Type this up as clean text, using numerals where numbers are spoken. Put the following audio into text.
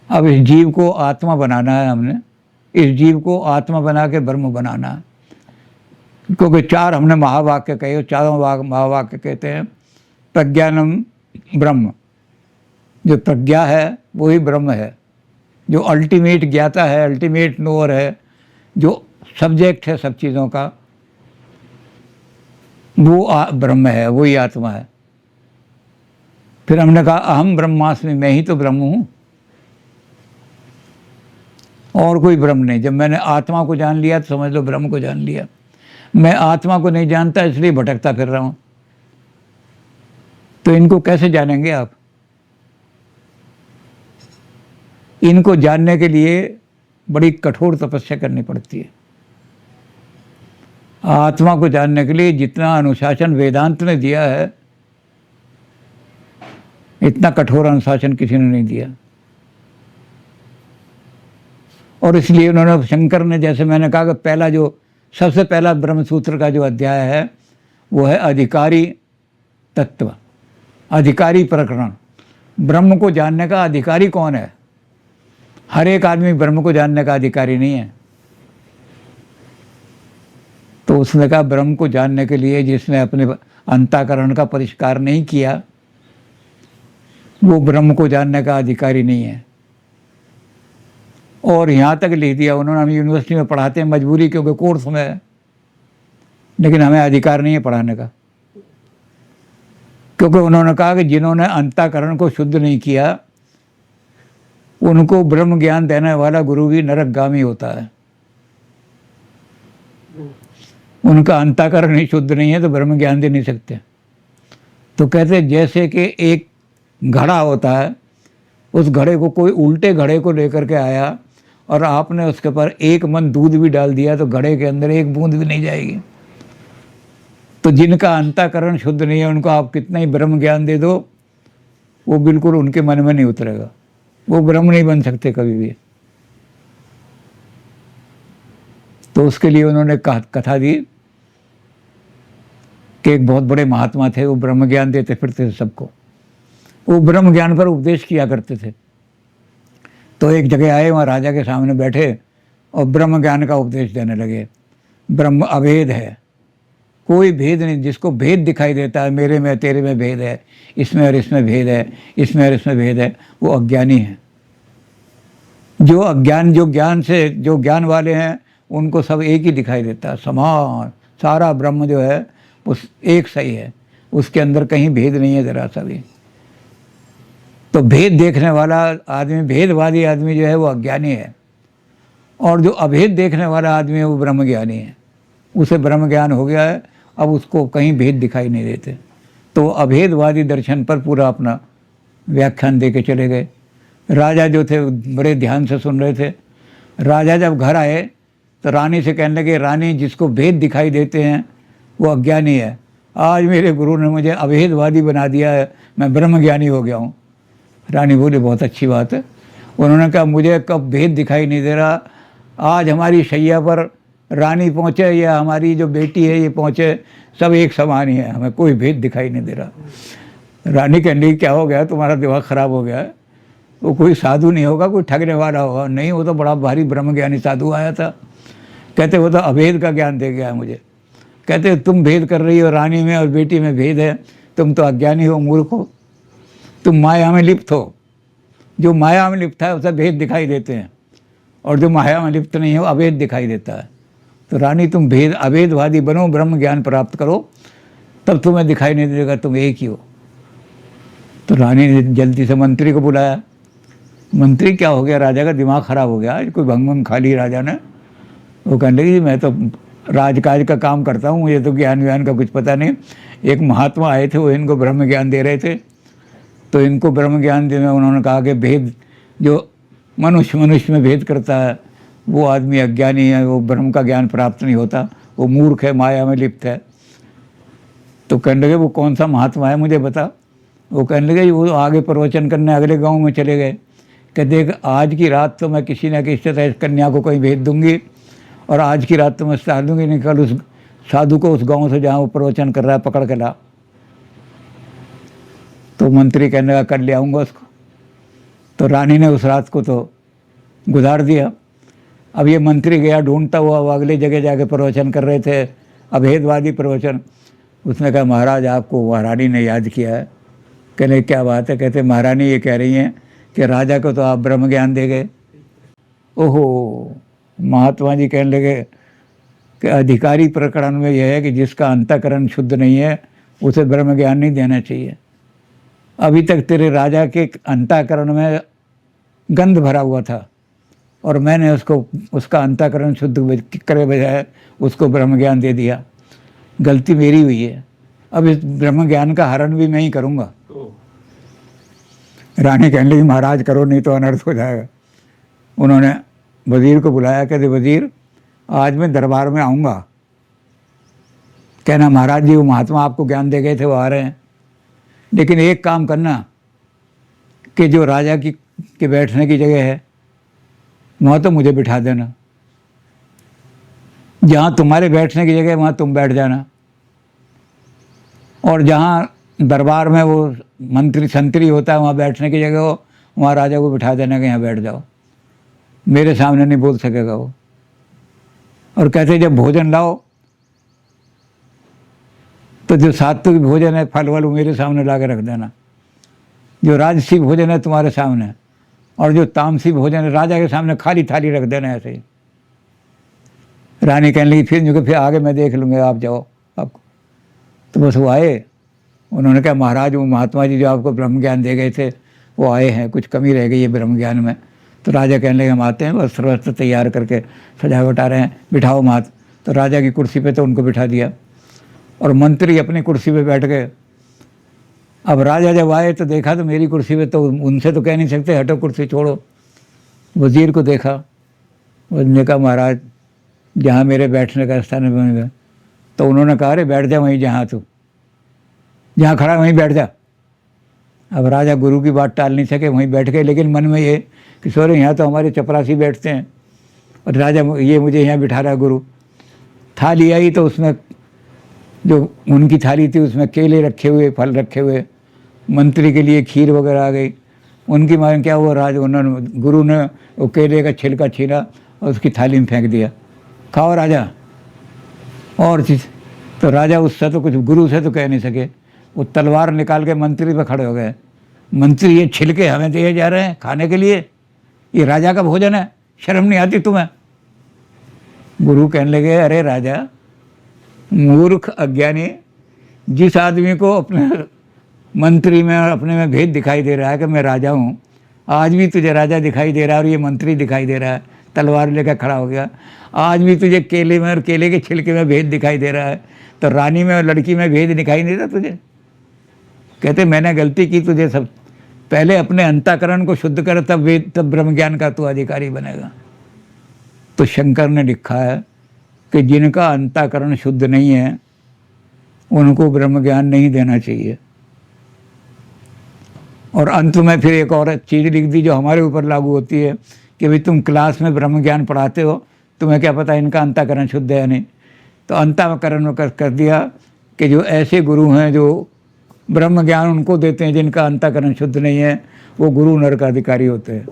अब इस जीव को आत्मा बनाना है हमने, इस जीव को आत्मा बना के ब्रह्म बनाना है। क्योंकि चार हमने महावाक्य कहे, चारों महावाक्य कहते हैं प्रज्ञानम ब्रह्म। जो प्रज्ञा है वही ब्रह्म है, जो अल्टीमेट ज्ञाता है, अल्टीमेट नोअर है, जो सब्जेक्ट है सब चीज़ों का, वो ब्रह्म है, वही आत्मा है। फिर हमने कहा अहम ब्रह्मास्मि, मैं ही तो ब्रह्म हूँ, और कोई ब्रह्म नहीं। जब मैंने आत्मा को जान लिया तो समझ लो ब्रह्म को जान लिया। मैं आत्मा को नहीं जानता इसलिए भटकता फिर रहा हूँ। तो इनको कैसे जानेंगे आप? इनको जानने के लिए बड़ी कठोर तपस्या करनी पड़ती है। आत्मा को जानने के लिए जितना अनुशासन वेदांत ने दिया है, इतना कठोर अनुशासन किसी ने नहीं दिया। और इसलिए उन्होंने, शंकर ने, जैसे मैंने कहा कि पहला जो सबसे पहला ब्रह्मसूत्र का जो अध्याय है वो है अधिकारी तत्व, अधिकारी प्रकरण। ब्रह्म को जानने का अधिकारी कौन है? हर एक आदमी ब्रह्म को जानने का अधिकारी नहीं है। तो उसने कहा ब्रह्म को जानने के लिए जिसने अपने अंतःकरण का परिष्कार नहीं किया, वो ब्रह्म को जानने का अधिकारी नहीं है। और यहाँ तक लिख दिया उन्होंने, हम यूनिवर्सिटी में पढ़ाते हैं मजबूरी, क्योंकि कोर्स में है, लेकिन हमें अधिकार नहीं है पढ़ाने का। क्योंकि उन्होंने कहा कि जिन्होंने अंतःकरण को शुद्ध नहीं किया उनको ब्रह्म ज्ञान देने वाला गुरु भी नरकगामी होता है। उनका अंतःकरण ही शुद्ध नहीं है तो ब्रह्म ज्ञान दे नहीं सकते। तो कहते जैसे कि एक घड़ा होता है, उस घड़े को कोई उल्टे घड़े को लेकर के आया और आपने उसके ऊपर एक मन दूध भी डाल दिया तो घड़े के अंदर एक बूंद भी नहीं जाएगी। तो जिनका अंतःकरण शुद्ध नहीं है उनको आप कितना ही ब्रह्म ज्ञान दे दो, वो बिल्कुल उनके मन में नहीं उतरेगा, वो ब्रह्म नहीं बन सकते कभी भी। तो उसके लिए उन्होंने कथा दी कि एक बहुत बड़े महात्मा थे, वो ब्रह्म ज्ञान देते फिरते थे सबको। वो ब्रह्म ज्ञान पर उपदेश किया करते थे। तो एक जगह आए, वहाँ राजा के सामने बैठे और ब्रह्म ज्ञान का उपदेश देने लगे। ब्रह्म अभेद है, कोई भेद नहीं। जिसको भेद दिखाई देता है, मेरे में तेरे में भेद है, इसमें और इसमें भेद है, इसमें और इसमें भेद है, वो अज्ञानी है। जो अज्ञान, जो ज्ञान से, जो ज्ञान वाले हैं उनको सब एक ही दिखाई देता है, समान। सारा ब्रह्म जो है उस एक सही है, उसके अंदर कहीं भेद नहीं है जरा सा भी। तो भेद देखने वाला आदमी, भेदवादी आदमी जो है वो अज्ञानी है, और जो अभेद देखने वाला आदमी है वो ब्रह्म ज्ञानी है। उसे ब्रह्म ज्ञान हो गया है, अब उसको कहीं भेद दिखाई नहीं देते। तो अभेदवादी दर्शन पर पूरा अपना व्याख्यान दे के चले गए। राजा जो थे बड़े ध्यान से सुन रहे थे। राजा जब घर आए तो रानी से कहने लगे, रानी जिसको भेद दिखाई देते हैं वो अज्ञानी है, आज मेरे गुरु ने मुझे अभेदवादी बना दिया है, मैं ब्रह्म ज्ञानी हो गया हूँ। रानी बोली बहुत अच्छी बात है। उन्होंने कहा मुझे कब भेद दिखाई नहीं दे रहा, आज हमारी शैया पर रानी पहुँचे या हमारी जो बेटी है ये पहुँचे, सब एक समान ही है, हमें कोई भेद दिखाई नहीं दे रहा। रानी कहने क्या हो गया, तुम्हारा दिमाग ख़राब हो गया है? वो कोई साधु नहीं होगा, कोई ठगने वाला होगा? नहीं, वो तो बड़ा भारी ब्रह्म ज्ञानी साधु आया था। कहते वो तो अभेद का ज्ञान दे गया है मुझे। कहते तुम भेद कर रही हो, रानी में और बेटी में भेद है, तुम तो अज्ञानी हो, मूर्ख हो, तुम माया में लिप्त हो। जो माया में लिप्त है उसे भेद दिखाई देते हैं, और जो माया में लिप्त नहीं हो अभेद दिखाई देता है। तो रानी तुम भेद अभेदवादी बनो, ब्रह्म ज्ञान प्राप्त करो, तब तुम्हें दिखाई नहीं देगा, तुम एक ही हो। तो रानी ने जल्दी से मंत्री को बुलाया। मंत्री क्या हो गया, राजा का दिमाग ख़राब हो गया, आज कोई भंग भंग खा ली राजा ने। वो कहने लगी मैं तो राजकाज का काम करता हूँ, मुझे तो ज्ञान व्यान का कुछ पता नहीं। एक महात्मा आए थे, वो इनको ब्रह्म ज्ञान दे रहे थे। तो इनको ब्रह्म ज्ञान देने उन्होंने कहा कि भेद, जो मनुष्य में भेद करता है वो आदमी अज्ञानी है, वो ब्रह्म का ज्ञान प्राप्त नहीं होता, वो मूर्ख है, माया में लिप्त है। तो कहने लगे वो कौन सा महात्मा है मुझे बता। वो कहने लगे वो आगे प्रवचन करने अगले गांव में चले गए। कहते देख आज की रात तो मैं किसी न किसी तरह कन्या को कहीं भेज दूंगी, और आज की रात तो मैं सार दूंगी, नहीं कल उस साधु को उस गांव से जहाँ वो प्रवचन कर रहा है पकड़ के ला। तो मंत्री कहने लगा कर ले आऊँगा उसको। तो रानी ने उस रात को तो गुजार दिया। अब ये मंत्री गया ढूंढता हुआ, वो अगले जगह जाके प्रवचन कर रहे थे, अभेदवादी प्रवचन। उसने कहा महाराज आपको महारानी ने याद किया है। कहने क्या बात है? कहते महारानी ये कह रही हैं कि राजा को तो आप ब्रह्म ज्ञान दे गए। ओहो, महात्मा जी कहने लगे कि अधिकारी प्रकरण में यह है कि जिसका अंतःकरण शुद्ध नहीं है उसे ब्रह्म ज्ञान नहीं देना चाहिए। अभी तक तेरे राजा के अंतःकरण में गंध भरा हुआ था और मैंने उसको उसका अंतःकरण शुद्ध करे बजाय उसको ब्रह्म ज्ञान दे दिया। गलती मेरी हुई है, अब इस ब्रह्म ज्ञान का हरण भी मैं ही करूँगा। रानी कहने लगी महाराज करो नहीं तो अनर्थ हो जाएगा। उन्होंने वज़ीर को बुलाया, कहते वज़ीर आज मैं दरबार में आऊँगा। कहना महाराज जी वो महात्मा आपको ज्ञान दे गए थे वो आ रहे हैं, लेकिन एक काम करना कि जो राजा की के बैठने की जगह है वहाँ तो मुझे बिठा देना, जहाँ तुम्हारे बैठने की जगह है वहाँ तुम बैठ जाना, और जहाँ दरबार में वो मंत्री संतरी होता है वहाँ बैठने की जगह हो वहाँ राजा को बिठा देना कि यहाँ बैठ जाओ, मेरे सामने नहीं बोल सकेगा वो। और कहते जब भोजन लाओ तो जो सात्विक भोजन है फल वल मेरे सामने ला के रख देना, जो राजसी भोजन है तुम्हारे सामने, और जो तामसी भोजन है राजा के सामने खाली थाली रख देना ऐसे ही। रानी कहने लगी फिर आगे मैं देख लूँगा, आप जाओ आपको। तो बस वो आए, उन्होंने कहा महाराज वो महात्मा जी जो आपको ब्रह्म ज्ञान दे गए थे वो आए हैं, कुछ कमी रह गई है ब्रह्म ज्ञान में। तो राजा कहने लगे हम आते हैं, वस्त्र वस्त्र तैयार करके सजावट आ रहे हैं, बिठाओ महात्मा। तो राजा की कुर्सी पे तो उनको बिठा दिया और मंत्री अपनी कुर्सी पे बैठ गए। अब राजा जब आए तो देखा तो मेरी कुर्सी पे, तो उनसे तो कह नहीं सकते हटो कुर्सी छोड़ो। वज़ीर को देखा, उन्होंने कहा महाराज जहाँ मेरे बैठने का स्थान बन गया। तो उन्होंने कहा अरे बैठ जा वहीं जहाँ तू जहाँ खड़ा वहीं बैठ जा। अब राजा गुरु की बात टाल नहीं सके, वहीं बैठ गए, लेकिन मन में ये कि सोरे यहाँ तो हमारे चपरासी बैठते हैं और राजा ये मुझे यहाँ बिठा रहा है गुरु। थाली आई तो उसमें जो उनकी थाली थी उसमें केले रखे हुए, फल रखे हुए, मंत्री के लिए खीर वगैरह आ गई। उनकी मांग क्या हुआ, उन्होंने गुरु ने वो केले का छिलका छीना और उसकी थाली में फेंक दिया, खाओ राजा और चीज़। तो राजा उससे तो कुछ गुरु से तो कह नहीं सके, वो तलवार निकाल के मंत्री पे खड़े हो गए। मंत्री ये छिलके हमें दिए जा रहे हैं खाने के लिए, ये राजा का भोजन है, शर्म नहीं आती तुम्हें? गुरु कहने लगे अरे राजा मूर्ख अज्ञानी, जिस आदमी को अपने मंत्री में और अपने में भेद दिखाई दे रहा है कि मैं राजा हूँ, आज भी तुझे राजा दिखाई दे रहा है और ये मंत्री दिखाई दे रहा है, तलवार लेकर खड़ा हो गया। आज भी तुझे केले में और केले के छिलके में भेद दिखाई दे रहा है, तो रानी में और लड़की में भेद दिखाई नहीं देता तुझे? कहते मैंने गलती की, तुझे सब पहले अपने अंतःकरण को शुद्ध कर तब ब्रह्म ज्ञान का तू अधिकारी बनेगा। तो शंकर ने लिखा है कि जिनका अंतःकरण शुद्ध नहीं है उनको ब्रह्म ज्ञान नहीं देना चाहिए। और अंत में फिर एक और चीज़ लिख दी जो हमारे ऊपर लागू होती है कि भाई तुम क्लास में ब्रह्म ज्ञान पढ़ाते हो, तुम्हें क्या पता इनका अंतःकरण शुद्ध है या नहीं। तो अंतःकरण कर दिया कि जो ऐसे गुरु हैं जो ब्रह्म ज्ञान उनको देते हैं जिनका अंतःकरण शुद्ध नहीं है, वो गुरु नर का अधिकारी होते हैं।